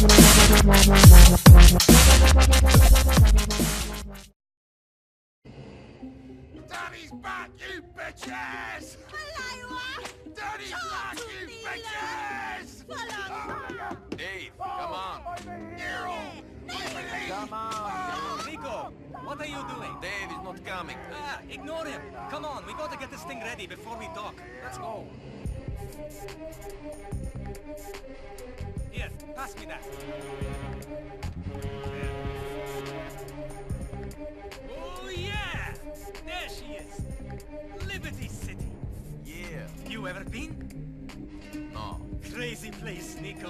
Daddy's back, you bitches! Daddy's back, you bitches! Dave, come on. Come on. Nico, what are you doing? Dave is not coming. Ah, ignore him. Come on, we gotta get this thing ready before we dock. Let's go. Here, pass me that. Oh yeah! There she is. Liberty City. Yeah. You ever been? No. Crazy place, Nico.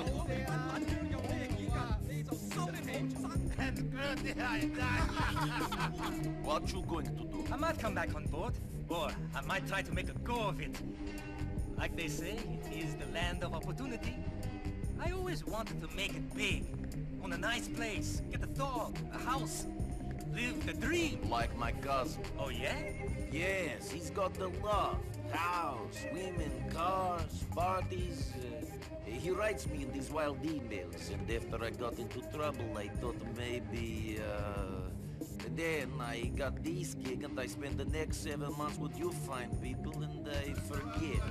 What you going to do? I might come back on board, or I might try to make a go of it. Like they say, it is the land of opportunity. I always wanted to make it big. Own a nice place, get a dog, a house. Live the dream. Like my cousin. Oh yeah? Yes, he's got the love. House, women, cars, parties. He writes me in these wild emails, and after I got into trouble, I thought maybe, Then I got this gig, and I spent the next 7 months with you fine people, and I forget.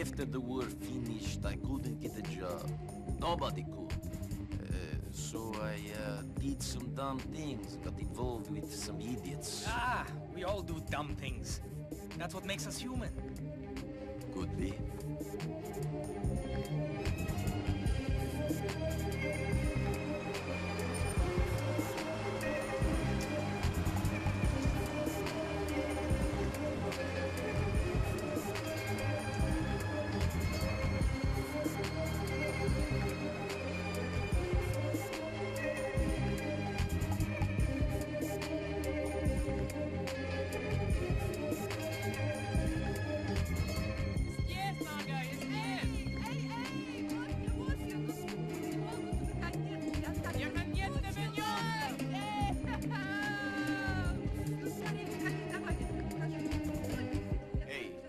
After the war finished, I couldn't get a job. Nobody could. So I did some dumb things, got involved with some idiots. Ah, we all do dumb things. That's what makes us human. Could be.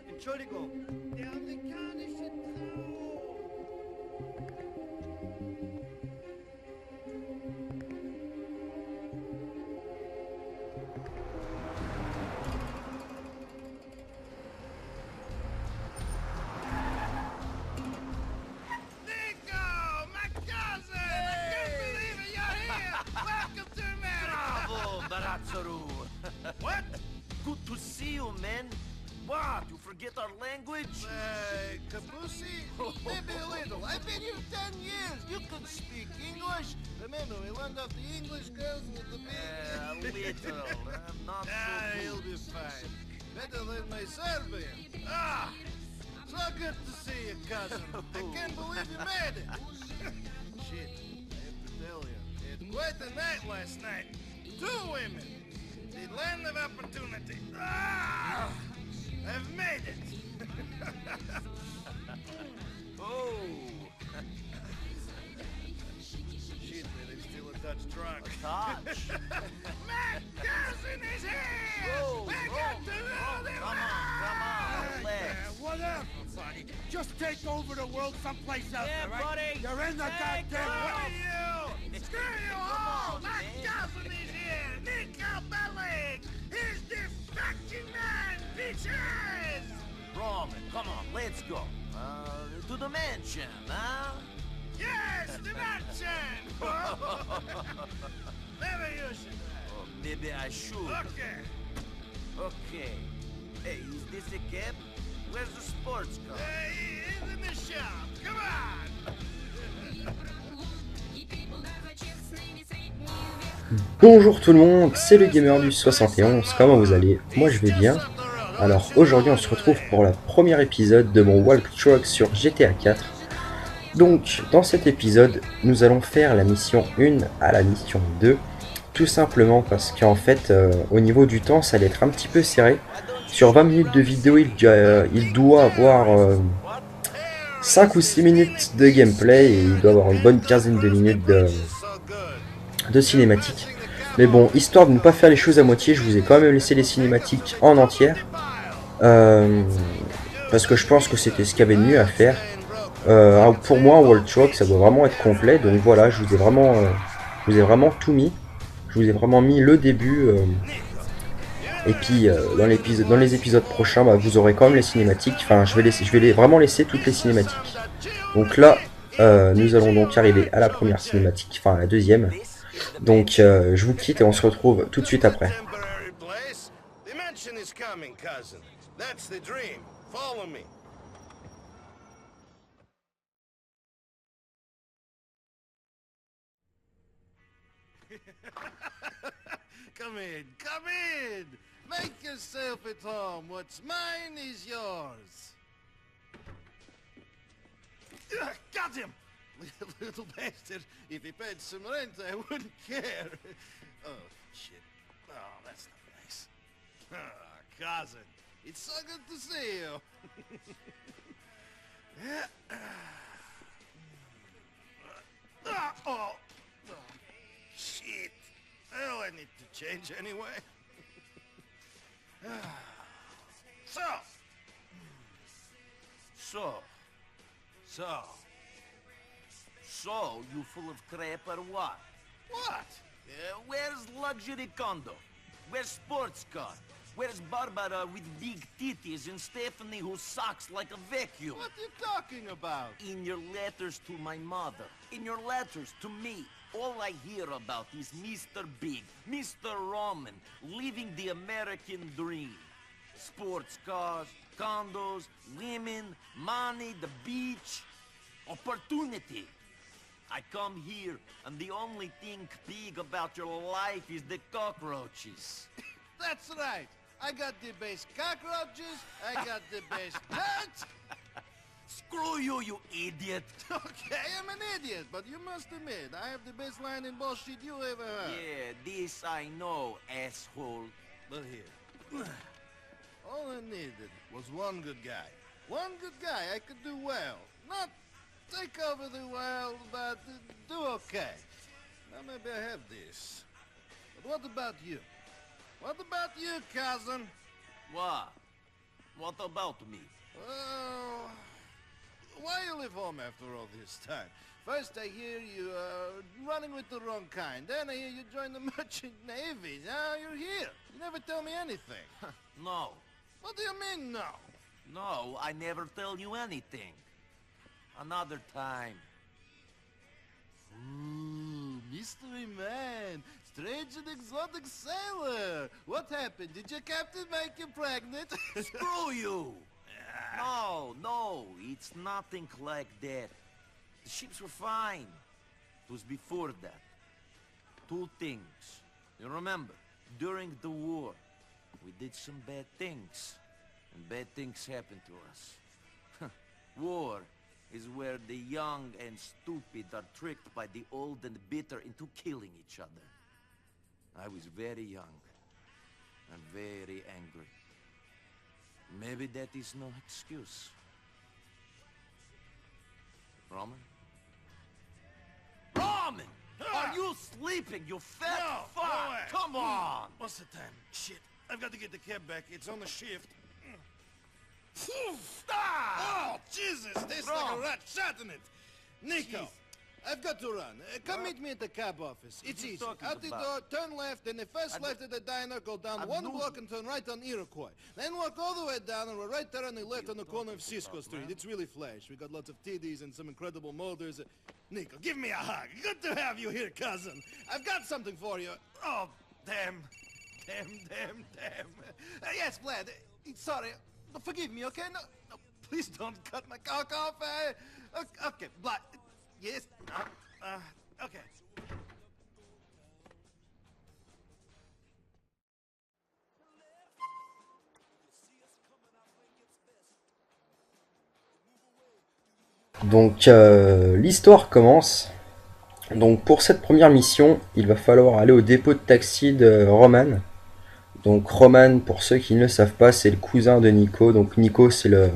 Entschuldigung. Der amerikanische Nico, my cousin! I can't believe it, you're here! Welcome to America! Bravo, Barazzaru! What? Good to see you, man. What? You forget our language? Kabusi? Maybe a little. I've been here 10 years. You can speak English. Remember, we learned off the English girls with the A big... little. I'm not so He'll be fine. Better than my Serbian. Ah! So good to see you, cousin. I can't believe you made it. Shit, I have to tell you. It's quite a night last night. 2 women. The land of opportunity. Ah! I've made it! Oh! Shit, man, I'm still a touch drunk. Touch? My cousin is here! Whoa, We got to know them! Come on, relax. Whatever, buddy. Just take over the world someplace else, Yeah, all right? buddy. You're in the Hey, goddamn Screw you! Screw you all! My cousin is here! Nico Bellic! He's distracting man, bitches! Roman, come on, let's go. To the mansion, huh? Yes, the mansion! Maybe you should Oh, maybe I should. Okay. Okay. Hey, is this a cab? Where's the sports car? He's in the shop. Come on! Bonjour tout le monde, c'est le gamer du 71, comment vous allez? Moi je vais bien. Alors aujourd'hui on se retrouve pour le premier épisode de mon walkthrough sur GTA 4. Donc dans cet épisode nous allons faire la mission 1 à la mission 2. Tout simplement parce qu'en fait au niveau du temps ça allait être un petit peu serré. Sur 20 minutes de vidéo il doit avoir 5 ou 6 minutes de gameplay et il doit avoir une bonne quinzaine de minutes de cinématique. Mais bon, histoire de ne pas faire les choses à moitié, je vous ai quand même laissé les cinématiques en entière. Parce que je pense que c'était ce qu'il y avait de mieux à faire. Pour moi, World Truck, ça doit vraiment être complet. Donc voilà, je vous ai vraiment tout mis. Je vous ai vraiment mis le début. Et puis dans les épisodes prochains, bah, vous aurez quand même les cinématiques. Enfin, je vais vraiment laisser toutes les cinématiques. Donc là, nous allons donc arriver à la première cinématique, enfin à la deuxième. Donc je vous quitte et on se retrouve tout de suite après. Temporary place. The mansion is coming, cousin. That's the dream. Follow me. Come in, come in. Make yourself at home. What's mine is yours. Got him! Little bastard. If he paid some rent, I wouldn't care. Oh, shit. Oh, that's not nice. Ah, cousin. It's so good to see you. Oh, shit. Oh, I need to change anyway. So. So, you full of crap or what? What? Where's luxury condo? Where's sports car? Where's Barbara with big titties and Stephanie who sucks like a vacuum? What are you talking about? In your letters to my mother, in your letters to me, all I hear about is Mr. Big, Mr. Roman, living the American dream. Sports cars, condos, women, money, the beach, opportunity. I come here, and the only thing big about your life is the cockroaches. That's right. I got the best cockroaches, I got the best pets. Screw you, you idiot! Okay, I'm an idiot, but you must admit, I have the best line in bullshit you ever heard. Yeah, this I know, asshole. But here, all I needed was one good guy. One good guy I could do well. Not take over the world, but do okay. Now maybe I have this. But what about you? What about you, cousin? What? What about me? Well, why you leave home after all this time? First I hear you running with the wrong kind. Then I hear you join the merchant navy. Now you're here. You never tell me anything. No. What do you mean, no? No, I never tell you anything. Another time. Ooh, mystery man. Strange and exotic sailor. What happened? Did your captain make you pregnant? Screw you! No, it's nothing like that. The ships were fine. It was before that. Two things. You remember, during the war, we did some bad things. And bad things happened to us. War is where the young and stupid are tricked by the old and bitter into killing each other. I was very young and very angry. Maybe that is no excuse. Roman? Roman! Are you sleeping, you fat No, fuck? no way. Come on! What's the time? Shit, I've got to get the cab back. It's on the shift. Oh, Jesus! Tastes like a Wrong. rat shot in it. Nico, Jeez. I've got to run. Come meet me at the cab office. It's you easy. talking Out the about? door, turn left, and the first left at the diner, go down I one knew block you. and turn right on Iroquois. Then walk all the way down, and we're right there on the left on the corner of Cisco Street. It's really flash. We got lots of TDs and some incredible molders. Nico, give me a hug. Good to have you here, cousin. I've got something for you. Oh, damn. Damn. Yes, Vlad. Sorry. Forgive me, okay? No, please don't cut my cock off. Okay, Vlad. Yes. Okay. Donc l'histoire commence. Donc pour cette première mission, il va falloir aller au dépôt de taxi de Roman. Donc Roman, pour ceux qui ne le savent pas, c'est le cousin de Nico. Donc Nico, c'est le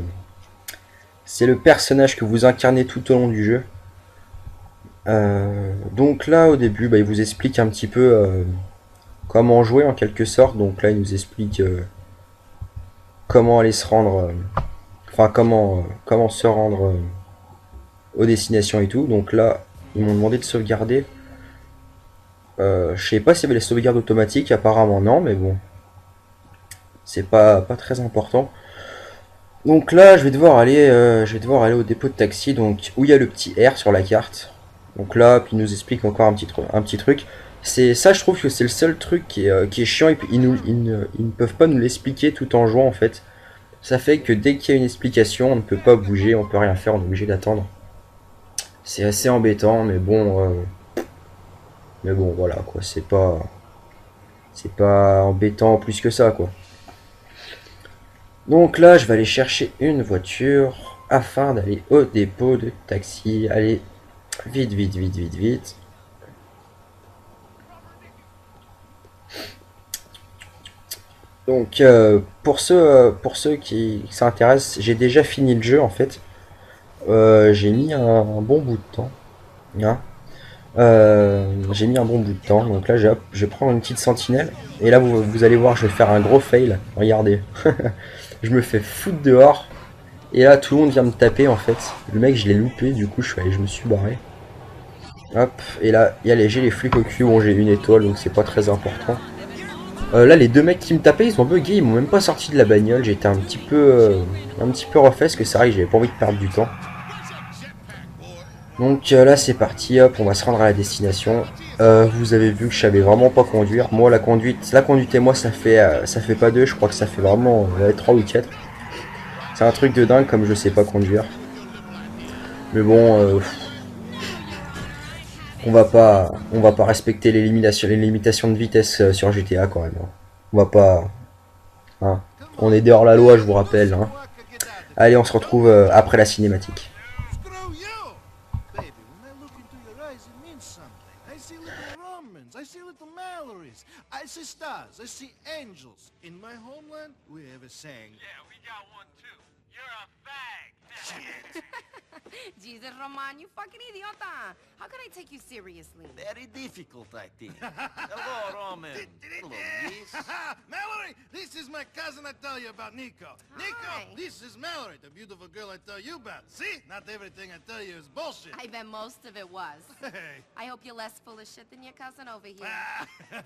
personnage que vous incarnez tout au long du jeu. Donc là, au début, il vous explique un petit peu comment jouer en quelque sorte. Donc là, il nous explique comment aller se rendre, enfin comment se rendre aux destinations et tout. Donc là, ils m'ont demandé de sauvegarder. Je sais pas s'il y avait les sauvegardes automatiques, apparemment non, mais bon, c'est pas très important. Donc là, je vais devoir aller au dépôt de taxi, donc où il y a le petit R sur la carte. Donc là, puis il nous explique encore un petit truc. C'est ça, je trouve que c'est le seul truc qui est chiant, et puis ils ne peuvent pas nous l'expliquer tout en jouant en fait. Ça fait que dès qu'il y a une explication, on ne peut pas bouger, on peut rien faire, on est obligé d'attendre. C'est assez embêtant, mais bon, voilà quoi, c'est pas embêtant plus que ça quoi. Donc là, je vais aller chercher une voiture afin d'aller au dépôt de taxi. Allez, vite, vite, vite, vite, vite. Donc, pour ceux qui s'intéressent, j'ai déjà fini le jeu en fait. J'ai mis un bon bout de temps. Hein. J'ai mis un bon bout de temps. Donc là, je vais prendre une petite sentinelle. Et là, vous allez voir, je vais faire un gros fail. Regardez. Je me fais foutre dehors. Et là, tout le monde vient me taper en fait. Le mec, je l'ai loupé. Du coup, je me suis barré. Hop. Et là, j'ai les flics au cul. Bon, j'ai une étoile, donc c'est pas très important. Là, les deux mecs qui me tapaient, ils ont bugué. Ils m'ont même pas sorti de la bagnole. J'étais un petit peu refait. Parce que c'est vrai que j'avais pas envie de perdre du temps. Donc là c'est parti, hop, on va se rendre à la destination. Vous avez vu que je savais vraiment pas conduire. Moi la conduite et moi ça fait pas deux, je crois que ça fait vraiment 3 ou 4. C'est un truc de dingue comme je sais pas conduire. Mais bon, on va pas respecter les limitations de vitesse sur GTA quand même. On va pas, hein. On est dehors la loi, je vous rappelle. Hein. Allez, on se retrouve après la cinématique. I see little Mallories. I see stars. I see angels. In my homeland, we have a saying. Yeah, we got one too. You're a fag. Jesus, Roman, you fucking idiota. How can I take you seriously? Very difficult, I think. Hello, Roman. Hello, miss. Mallory, this is my cousin I tell you about, Nico. Nico, Hi. this is Mallory, the beautiful girl I tell you about. See? Not everything I tell you is bullshit. I bet most of it was. Hey. I hope you're less full of shit than your cousin over here.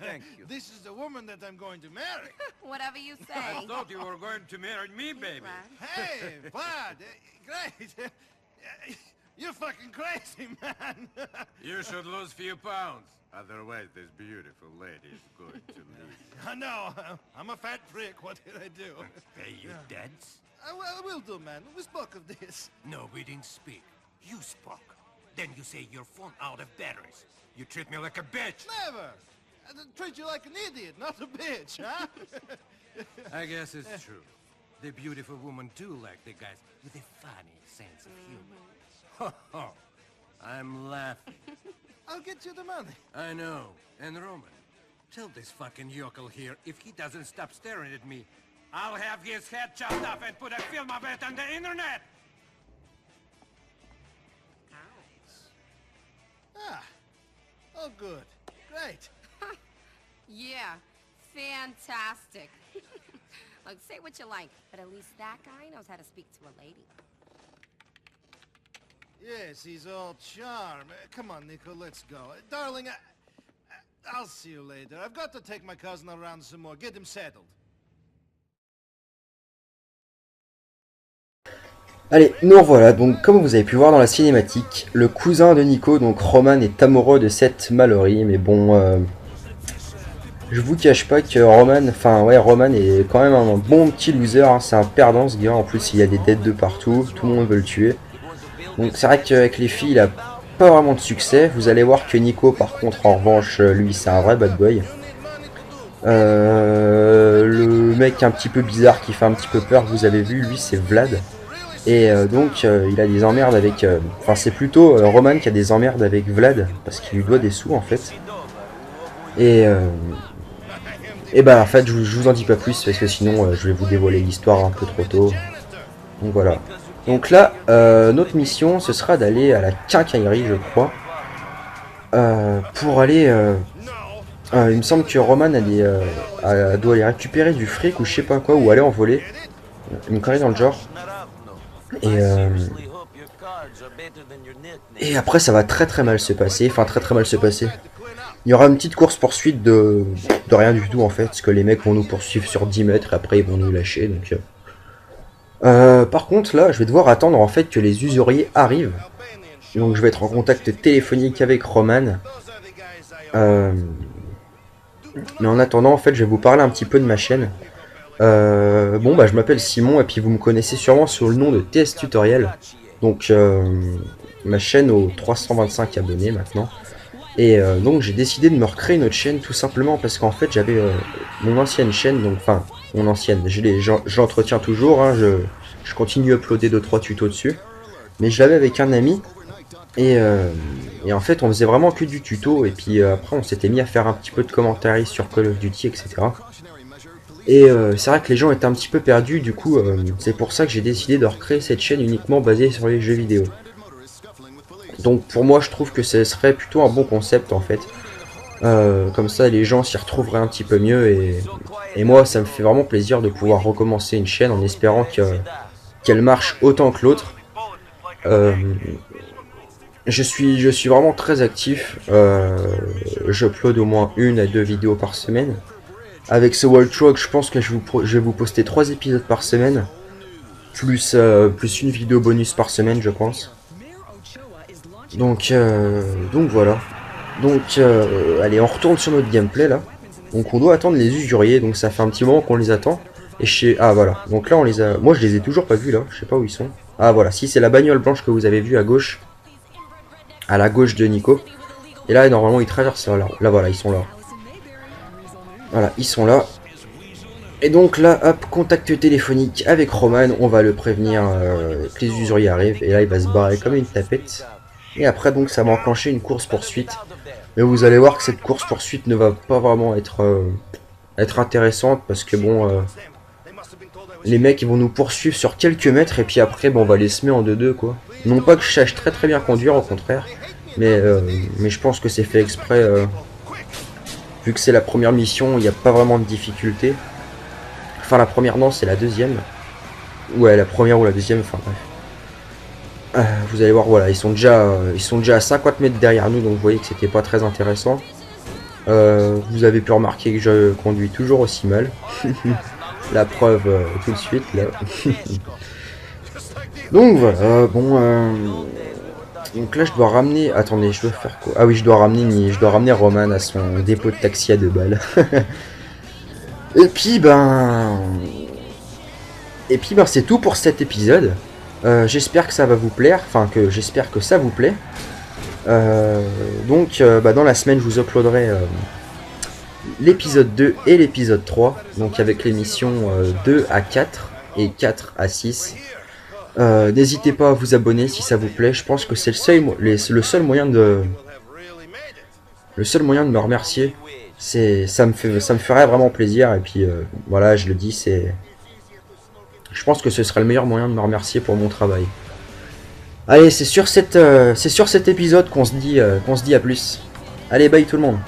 Thank you. This is the woman that I'm going to marry. Whatever you say. Thought you were going to marry me, baby. Vlad. Hey, Vlad, great. You're fucking crazy, man. You should lose few pounds. Otherwise, this beautiful lady is going to lose. I know. I'm a fat prick. What did I do? Hey, you dance? I will do, man. We spoke of this. No, we didn't speak. You spoke. Then you say your phone out of batteries. You treat me like a bitch. Never. I treat you like an idiot, not a bitch, huh? I guess it's true. The beautiful woman do like the guys with a funny sense of humor. Ho ho. I'm laughing. I'll get you the money. I know. And Roman, tell this fucking yokel here if he doesn't stop staring at me, I'll have his head chopped off and put a film of it on the internet! Ah. Oh, good. Great. Yeah, fantastic. Look, say what you like, but at least that guy knows how to speak to a lady. Yes, he's all charm. Come on, Nico, let's go. Darling, I'll see you later. I've got to take my cousin around some more. Get him settled. Allez, nous revoilà. Donc, comme vous avez pu voir dans la cinématique, le cousin de Nico, donc Roman, est amoureux de cette Mallory. Mais bon, je vous cache pas que Roman est quand même un bon petit loser. Hein. C'est un perdant ce gars. En plus, il y a des dettes de partout. Tout le monde veut le tuer. Donc, c'est vrai qu'avec les filles, il a pas vraiment de succès. Vous allez voir que Nico, par contre, en revanche, lui, c'est un vrai bad boy. Le mec un petit peu bizarre qui fait un petit peu peur, vous avez vu, lui, c'est Vlad. Et donc il a des emmerdes avec... Enfin c'est plutôt Roman qui a des emmerdes avec Vlad, parce qu'il lui doit des sous en fait. Et bah en fait je vous en dis pas plus, parce que sinon je vais vous dévoiler l'histoire un peu trop tôt. Donc voilà. Donc là, notre mission ce sera d'aller à la quincaillerie je crois. Pour aller Il me semble que Roman doit aller récupérer du fric ou je sais pas quoi, ou aller en voler. Une connerie dans le genre. Et après ça va très mal se passer, enfin très mal se passer. Il y aura une petite course poursuite de rien du tout en fait, parce que les mecs vont nous poursuivre sur 10 mètres et après ils vont nous lâcher. Donc, par contre là je vais devoir attendre en fait que les usuriers arrivent. Donc je vais être en contact téléphonique avec Roman. Mais en attendant en fait je vais vous parler un petit peu de ma chaîne. Bon bah je m'appelle Simon et puis vous me connaissez sûrement sous le nom de TS Tutoriel. Donc ma chaîne aux 325 abonnés maintenant. Et donc j'ai décidé de me recréer une autre chaîne tout simplement parce qu'en fait j'avais mon ancienne chaîne, donc enfin mon ancienne, je l'entretiens toujours, hein, je continue à uploader 2-3 tutos dessus. Mais je l'avais avec un ami et en fait on faisait vraiment que du tuto et puis après on s'était mis à faire un petit peu de commentaires sur Call of Duty, etc. Et c'est vrai que les gens étaient un petit peu perdus, du coup c'est pour ça que j'ai décidé de recréer cette chaîne uniquement basée sur les jeux vidéo. Donc pour moi je trouve que ce serait plutôt un bon concept en fait. Comme ça les gens s'y retrouveraient un petit peu mieux et moi ça me fait vraiment plaisir de pouvoir recommencer une chaîne en espérant qu'elle marche autant que l'autre. Je suis vraiment très actif, j'upload au moins 1 à 2 vidéos par semaine. Avec ce World Truck je pense que je vais vous poster 3 épisodes par semaine, plus une vidéo bonus par semaine je pense. Donc voilà. Donc allez on retourne sur notre gameplay là. Donc on doit attendre les usuriers, donc ça fait un petit moment qu'on les attend. Et ah voilà, donc là on les a. Moi je les ai toujours pas vus là, je sais pas où ils sont. Ah voilà, si c'est la bagnole blanche que vous avez vue à gauche. À la gauche de Nico. Et là normalement ils traversent là voilà, ils sont là. Voilà, ils sont là. Et donc là, hop, contact téléphonique avec Roman, on va le prévenir que les usuriers arrivent. Et là il va se barrer comme une tapette. Et après donc ça va enclencher une course poursuite. Mais vous allez voir que cette course poursuite ne va pas vraiment être intéressante. Parce que bon, les mecs ils vont nous poursuivre sur quelques mètres. Et puis après bon, on va les semer en 2-2 quoi. Non pas que je sache très bien conduire, au contraire. Mais je pense que c'est fait exprès. Vu que c'est la première mission, il n'y a pas vraiment de difficulté. Enfin la première non, c'est la deuxième. Ouais, la première ou la deuxième, enfin bref. Vous allez voir, voilà, ils sont déjà à 50 mètres derrière nous, donc vous voyez que c'était pas très intéressant. Vous avez pu remarquer que je conduis toujours aussi mal. La preuve tout de suite là. Donc voilà, bon. Donc là je dois ramener. Attendez, je dois faire quoi? Ah oui, je dois ramener Roman à son dépôt de taxi à 2 balles. Et puis ben c'est tout pour cet épisode. J'espère que ça va vous plaire, enfin que j'espère que ça vous plaît. Donc dans la semaine je vous uploaderai l'épisode 2 et l'épisode 3, donc avec les missions 2 à 4 et 4 à 6. N'hésitez pas à vous abonner si ça vous plaît, je pense que c'est le seul moyen de me remercier. Ça me ferait vraiment plaisir et puis voilà, je le dis, je pense que ce serait le meilleur moyen de me remercier pour mon travail. Allez, c'est sur cet épisode qu'on se dit à plus. Allez, bye tout le monde.